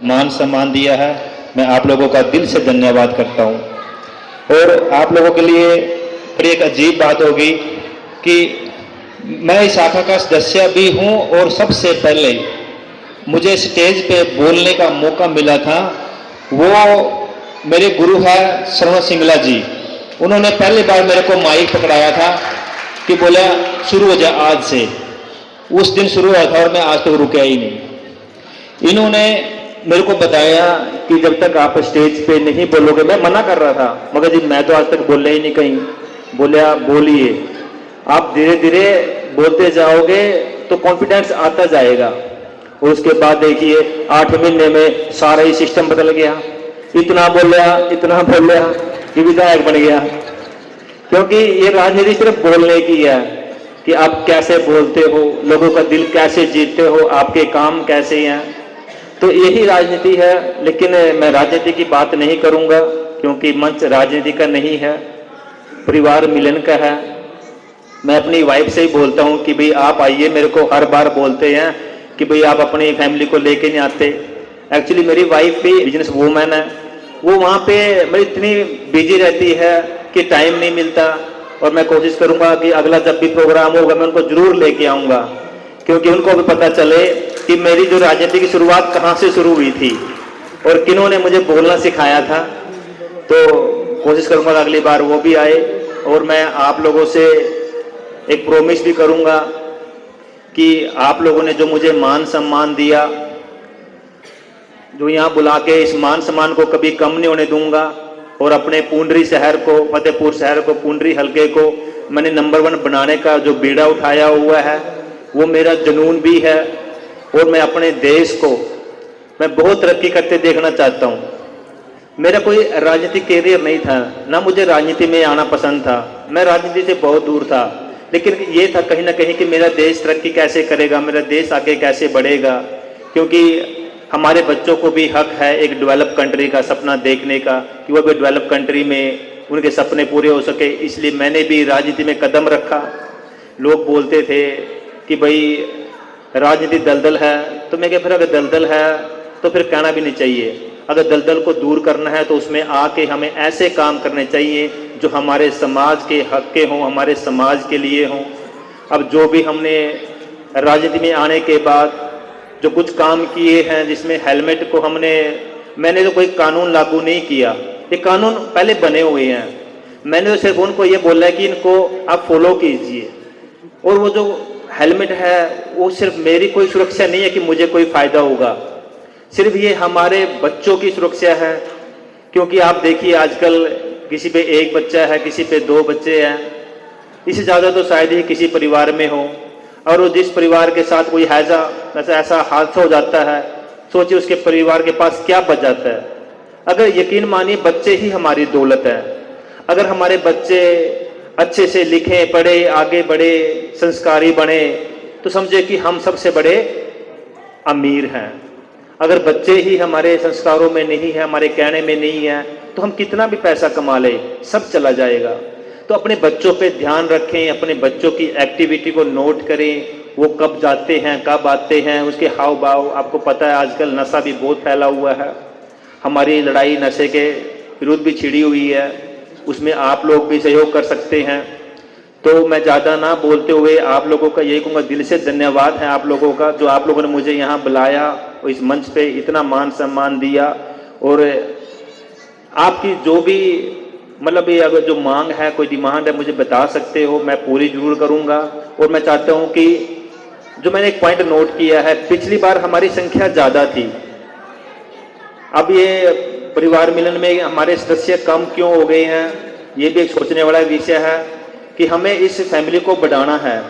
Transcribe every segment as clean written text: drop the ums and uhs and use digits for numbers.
मान सम्मान दिया है, मैं आप लोगों का दिल से धन्यवाद करता हूँ। और आप लोगों के लिए बड़ी एक अजीब बात होगी कि मैं इस शाखा का सदस्य भी हूँ और सबसे पहले मुझे स्टेज पे बोलने का मौका मिला था वो मेरे गुरु है श्रवण सिंगला जी। उन्होंने पहली बार मेरे को माइक पकड़ाया था कि बोला शुरू हो जा आज से। उस दिन शुरू हुआ था और मैं आज तक रुका ही नहीं। इन्होंने मेरे को बताया कि जब तक आप स्टेज पे नहीं बोलोगे, मैं मना कर रहा था मगर जी मैं तो आज तक बोला ही नहीं कहीं। बोले आप बोलिए, आप धीरे धीरे बोलते जाओगे तो कॉन्फिडेंस आता जाएगा। और उसके बाद देखिए 8 महीने में सारा ही सिस्टम बदल गया। इतना बोल लिया कि विधायक बन गया। क्योंकि ये राजनीति सिर्फ बोलने की है कि आप कैसे बोलते हो, लोगों का दिल कैसे जीतते हो, आपके काम कैसे हैं, तो यही राजनीति है। लेकिन मैं राजनीति की बात नहीं करूंगा क्योंकि मंच राजनीति का नहीं है, परिवार मिलन का है। मैं अपनी वाइफ से ही बोलता हूं कि भाई आप आइए, मेरे को हर बार बोलते हैं कि भाई आप अपनी फैमिली को लेके नहीं आते। एक्चुअली मेरी वाइफ भी बिजनेस वूमैन है, वो वहाँ पे मेरी इतनी बिजी रहती है कि टाइम नहीं मिलता। और मैं कोशिश करूंगा कि अगला जब भी प्रोग्राम होगा मैं उनको जरूर लेके आऊँगा, क्योंकि उनको भी पता चले कि मेरी जो राजनीति की शुरुआत कहाँ से शुरू हुई थी और किन्होंने मुझे बोलना सिखाया था। तो कोशिश करूंगा अगली बार वो भी आए। और मैं आप लोगों से एक प्रॉमिस भी करूंगा कि आप लोगों ने जो मुझे मान सम्मान दिया, जो यहाँ बुला के, इस मान सम्मान को कभी कम नहीं होने दूंगा। और अपने पूंडरी शहर को, फतेहपुर शहर को, पूंडरी हलके को मैंने नंबर 1 बनाने का जो बीड़ा उठाया हुआ है वो मेरा जुनून भी है। और मैं अपने देश को मैं बहुत तरक्की करते देखना चाहता हूँ। मेरा कोई राजनीतिक कैरियर नहीं था, ना मुझे राजनीति में आना पसंद था, मैं राजनीति से बहुत दूर था। लेकिन ये था कहीं ना कहीं कि मेरा देश तरक्की कैसे करेगा, मेरा देश आगे कैसे बढ़ेगा, क्योंकि हमारे बच्चों को भी हक है एक डेवलप कंट्री का सपना देखने का, कि वो भी डेवलप कंट्री में उनके सपने पूरे हो सके। इसलिए मैंने भी राजनीति में कदम रखा। लोग बोलते थे कि भाई राजनीति दलदल है, तो मैं क्या, फिर अगर दलदल है तो फिर कहना भी नहीं चाहिए। अगर दलदल को दूर करना है तो उसमें आके हमें ऐसे काम करने चाहिए जो हमारे समाज के हक के हों, हमारे समाज के लिए हों। अब जो भी हमने राजनीति में आने के बाद जो कुछ काम किए हैं, जिसमें हेलमेट को मैंने तो कोई कानून लागू नहीं किया, ये कानून पहले बने हुए हैं। मैंने तो सिर्फ उनको ये बोला है कि इनको आप फॉलो कीजिए। और वो जो हेलमेट है वो सिर्फ मेरी कोई सुरक्षा नहीं है कि मुझे कोई फायदा होगा, सिर्फ ये हमारे बच्चों की सुरक्षा है। क्योंकि आप देखिए आजकल किसी पे 1 बच्चा है, किसी पे 2 बच्चे हैं, इससे ज़्यादा तो शायद ही किसी परिवार में हो। और वो जिस परिवार के साथ कोई ऐसा हादसा हो जाता है, सोचिए उसके परिवार के पास क्या बच जाता है। अगर यकीन मानिए बच्चे ही हमारी दौलत है। अगर हमारे बच्चे अच्छे से लिखें, पढ़े, आगे बढ़े, संस्कारी बने, तो समझे कि हम सबसे बड़े अमीर हैं। अगर बच्चे ही हमारे संस्कारों में नहीं है, हमारे कहने में नहीं है, तो हम कितना भी पैसा कमा ले सब चला जाएगा। तो अपने बच्चों पे ध्यान रखें, अपने बच्चों की एक्टिविटी को नोट करें, वो कब जाते हैं कब आते हैं, उसके हाव भाव। आपको पता है आजकल नशा भी बहुत फैला हुआ है, हमारी लड़ाई नशे के विरुद्ध भी छिड़ी हुई है, उसमें आप लोग भी सहयोग कर सकते हैं। तो मैं ज़्यादा ना बोलते हुए आप लोगों का यही कहूँगा, दिल से धन्यवाद है आप लोगों का, जो आप लोगों ने मुझे यहाँ बुलाया और इस मंच पे इतना मान सम्मान दिया। और आपकी जो भी मतलब ये अगर जो मांग है, कोई डिमांड है, मुझे बता सकते हो, मैं पूरी जरूर करूँगा। और मैं चाहता हूँ कि जो मैंने एक पॉइंट नोट किया है, पिछली बार हमारी संख्या ज़्यादा थी, अब ये परिवार मिलन में हमारे सदस्य कम क्यों हो गए हैं, ये भी एक सोचने वाला विषय है कि हमें इस फैमिली को बढ़ाना है।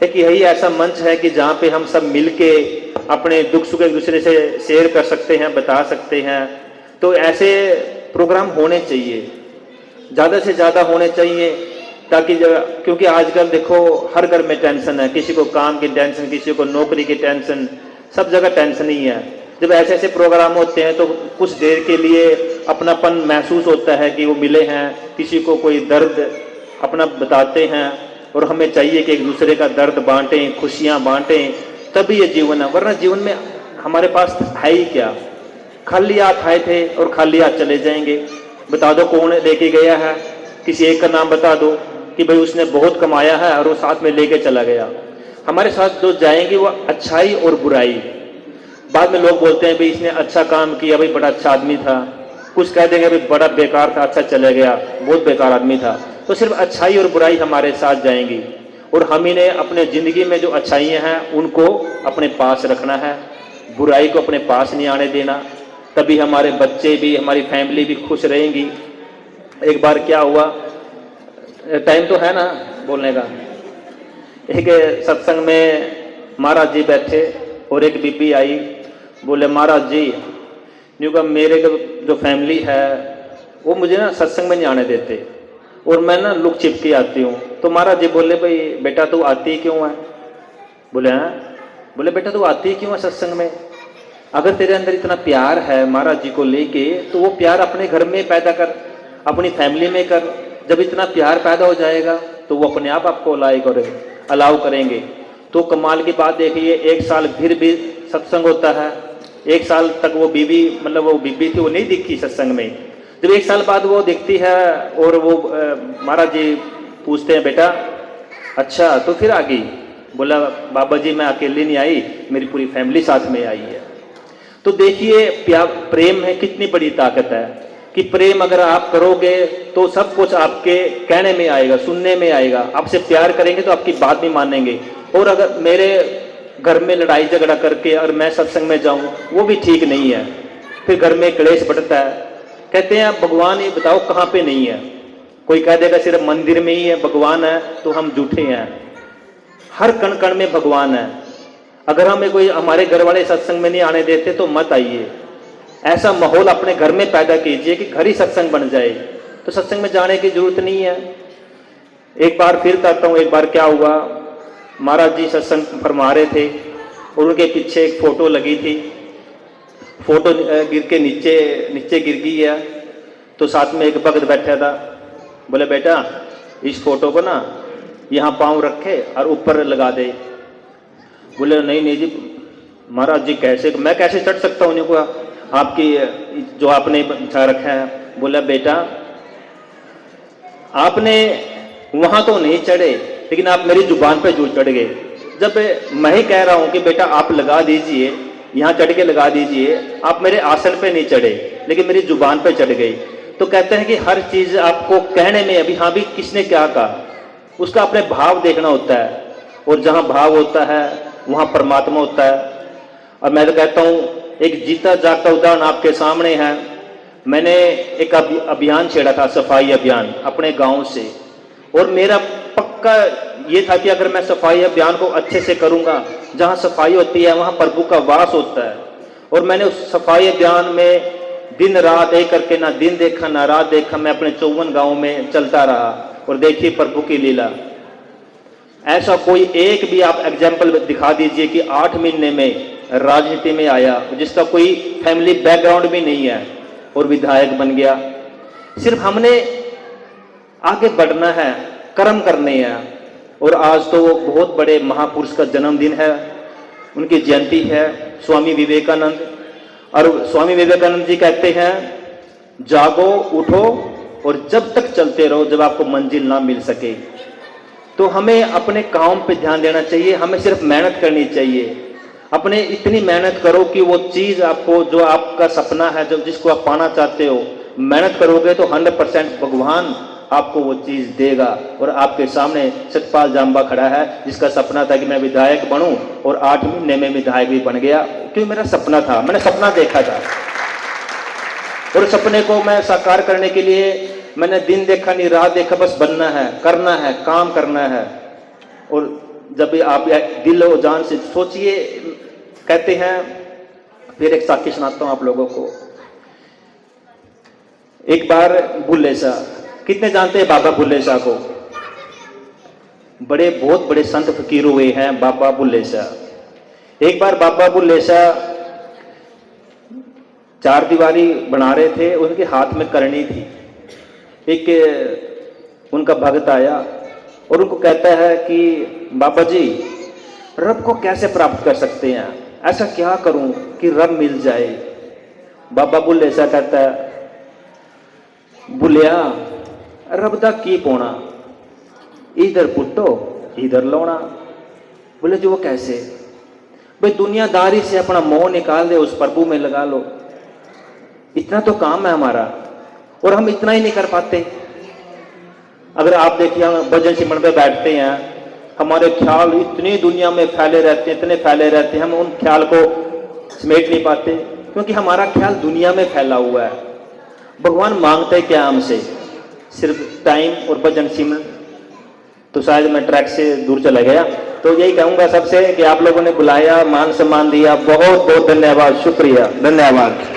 एक यही ऐसा मंच है कि जहाँ पे हम सब मिल के अपने दुख सुख एक दूसरे से शेयर कर सकते हैं, बता सकते हैं। तो ऐसे प्रोग्राम होने चाहिए, ज़्यादा से ज़्यादा होने चाहिए, ताकि क्योंकि आजकल देखो हर घर में टेंशन है, किसी को काम की टेंशन, किसी को नौकरी की टेंशन, सब जगह टेंशन ही है। जब ऐसे ऐसे प्रोग्राम होते हैं तो कुछ देर के लिए अपनापन महसूस होता है कि वो मिले हैं, किसी को कोई दर्द अपना बताते हैं। और हमें चाहिए कि एक दूसरे का दर्द बांटें, खुशियाँ बांटें, तभी ये जीवन है। वरना जीवन में हमारे पास है ही क्या, खाली हाथ आए थे और खाली हाथ चले जाएंगे। बता दो कौन लेके गया है, किसी एक का नाम बता दो कि भाई उसने बहुत कमाया है और वो साथ में लेके चला गया। हमारे साथ जो जाएंगे वो अच्छाई और बुराई। बाद में लोग बोलते हैं भाई इसने अच्छा काम किया, भाई बड़ा अच्छा आदमी था। कुछ कह देंगे भाई बड़ा बेकार था, अच्छा चले गया, बहुत बेकार आदमी था। तो सिर्फ अच्छाई और बुराई हमारे साथ जाएंगी और हम इन्हें अपने ज़िंदगी में जो अच्छाइयाँ हैं उनको अपने पास रखना है, बुराई को अपने पास नहीं आने देना। तभी हमारे बच्चे भी, हमारी फैमिली भी खुश रहेंगी। एक बार क्या हुआ, टाइम तो है ना बोलने का। एक सत्संग में महाराज जी बैठे और एक बीबी आई, बोले महाराज जी न्यू का मेरे जो फैमिली है वो मुझे ना सत्संग में नहीं आने देते और मैं ना लुक छिप के आती हूँ। तो महाराज जी बोले भाई बेटा तू आती क्यों है? बोले हाँ। बोले बेटा तू आती क्यों है सत्संग में? अगर तेरे अंदर इतना प्यार है महाराज जी को लेके तो वो प्यार अपने घर में पैदा कर, अपनी फैमिली में कर। जब इतना प्यार पैदा हो जाएगा तो वो अपने आप आपको अलाउ करेंगे। तो कमाल की बात देखिए, एक साल फिर भी सत्संग होता है। एक साल तक वो बीबी, मतलब वो बीबी थी, वो नहीं दिखी सत्संग में। जब एक साल बाद वो दिखती है और वो महाराज जी पूछते हैं बेटा अच्छा तो फिर आ गई? बोला बाबा जी मैं अकेली नहीं आई, मेरी पूरी फैमिली साथ में आई है। तो देखिए प्रेम है कितनी बड़ी ताकत है कि प्रेम अगर आप करोगे तो सब कुछ आपके कहने में आएगा, सुनने में आएगा। आपसे प्यार करेंगे तो आपकी बात भी मानेंगे। और अगर मेरे घर में लड़ाई झगड़ा करके और मैं सत्संग में जाऊं वो भी ठीक नहीं है, फिर घर में क्लेश बढ़ता है। कहते हैं भगवान ये बताओ कहाँ पे नहीं है? कोई कह देगा सिर्फ मंदिर में ही है भगवान है, तो हम झूठे हैं। हर कण कण में भगवान है। अगर हमें कोई हमारे घर वाले सत्संग में नहीं आने देते तो मत आइए। ऐसा माहौल अपने घर में पैदा कीजिए कि घर ही सत्संग बन जाए। तो सत्संग में जाने की जरूरत नहीं है। एक बार फिर कहता हूँ, एक बार क्या हुआ, महाराज जी सत्संग फरमा रहे थे और उनके पीछे एक फोटो लगी थी। फोटो गिर के नीचे गिर गई है। तो साथ में एक भक्त बैठा था, बोले बेटा इस फोटो को ना यहाँ पाँव रखे और ऊपर लगा दे। बोले नहीं नहीं जी महाराज जी कैसे, मैं कैसे चढ़ सकता हूँ उनको आपकी जो आपने बिछा रखा है। बोला बेटा आपने वहां तो नहीं चढ़े लेकिन आप मेरी जुबान पे जो चढ़ गए। जब मैं ही कह रहा हूं कि बेटा आप लगा दीजिए, यहाँ चढ़ के लगा दीजिए, आप मेरे आसन पे नहीं चढ़े लेकिन मेरी जुबान पे चढ़ गई। तो कहते हैं कि हर चीज आपको कहने में अभी हाँ भी किसने क्या कहा, उसका अपने भाव देखना होता है। और जहां भाव होता है वहां परमात्मा होता है। और मैं तो कहता हूं एक जीता जागता उदाहरण आपके सामने है। मैंने एक अभियान छेड़ा था, सफाई अभियान अपने गांव से, और मेरा पक्का ये था कि अगर मैं सफाई अभियान को अच्छे से करूंगा, जहां सफाई होती है वहां प्रभु का वास होता है। और मैंने उस सफाई अभियान में दिन रात एक करके ना दिन देखा ना रात देखा, मैं अपने 54 गाँव में चलता रहा और देखिए प्रभु की लीला। ऐसा कोई एक भी आप एग्जाम्पल दिखा दीजिए कि 8 महीने में राजनीति में आया जिसका कोई फैमिली बैकग्राउंड भी नहीं है और विधायक बन गया। सिर्फ हमने आगे बढ़ना है, कर्म करने हैं। और आज तो वो बहुत बड़े महापुरुष का जन्मदिन है, उनकी जयंती है, स्वामी विवेकानंद। और स्वामी विवेकानंद जी कहते हैं जागो उठो और जब तक चलते रहो जब आपको मंजिल ना मिल सके। तो हमें अपने काम पे ध्यान देना चाहिए, हमें सिर्फ मेहनत करनी चाहिए। अपने इतनी मेहनत करो कि वो चीज आपको, जो आपका सपना है, जो जिसको आप पाना चाहते हो, मेहनत करोगे तो 100% भगवान आपको वो चीज देगा। और आपके सामने सतपाल जाम्बा खड़ा है जिसका सपना था कि मैं विधायक बनूं और 8 महीने में विधायक भी बन गया, क्योंकि मेरा सपना था, मैंने सपना देखा था। और सपने को मैं साकार करने के लिए मैंने दिन देखा नहीं रात देखा, बस बनना है, करना है, काम करना है। और जब आप दिल और जान से सोचिए, कहते हैं, फिर एक साक्षी सुनाता हूं आप लोगों को। एक बार बुल्ले शाह, कितने जानते हैं बाबा बुल्ले शाह को? बहुत बड़े संत फकीर हुए हैं बाबा बुल्ले शाह। एक बार बाबा बुल्ले शाह 4 दीवारी बना रहे थे, उनके हाथ में करनी थी। एक उनका भक्त आया और उनको कहता है कि बाबा जी रब को कैसे प्राप्त कर सकते हैं, ऐसा क्या करूं कि रब मिल जाए? बाबा बुल्ले सा कहता है, बुलिया रब दा की पोना, इधर पुट्टो इधर लौना। बोले जी वो कैसे? भाई दुनियादारी से अपना मोह निकाल दे, उस प्रभु में लगा लो, इतना तो काम है हमारा, और हम इतना ही नहीं कर पाते। अगर आप देखिए हम भजन सिमरन पे बैठते हैं, हमारे ख्याल इतनी दुनिया में फैले रहते हैं, इतने फैले रहते हैं, हम उन ख्याल को समेट नहीं पाते, क्योंकि हमारा ख्याल दुनिया में फैला हुआ है। भगवान मांगते क्या हमसे? सिर्फ टाइम और भजन सिमरन। तो शायद मैं ट्रैक से दूर चला गया, तो यही कहूंगा सबसे कि आप लोगों ने बुलाया, मान सम्मान दिया, बहुत बहुत धन्यवाद, शुक्रिया, धन्यवाद।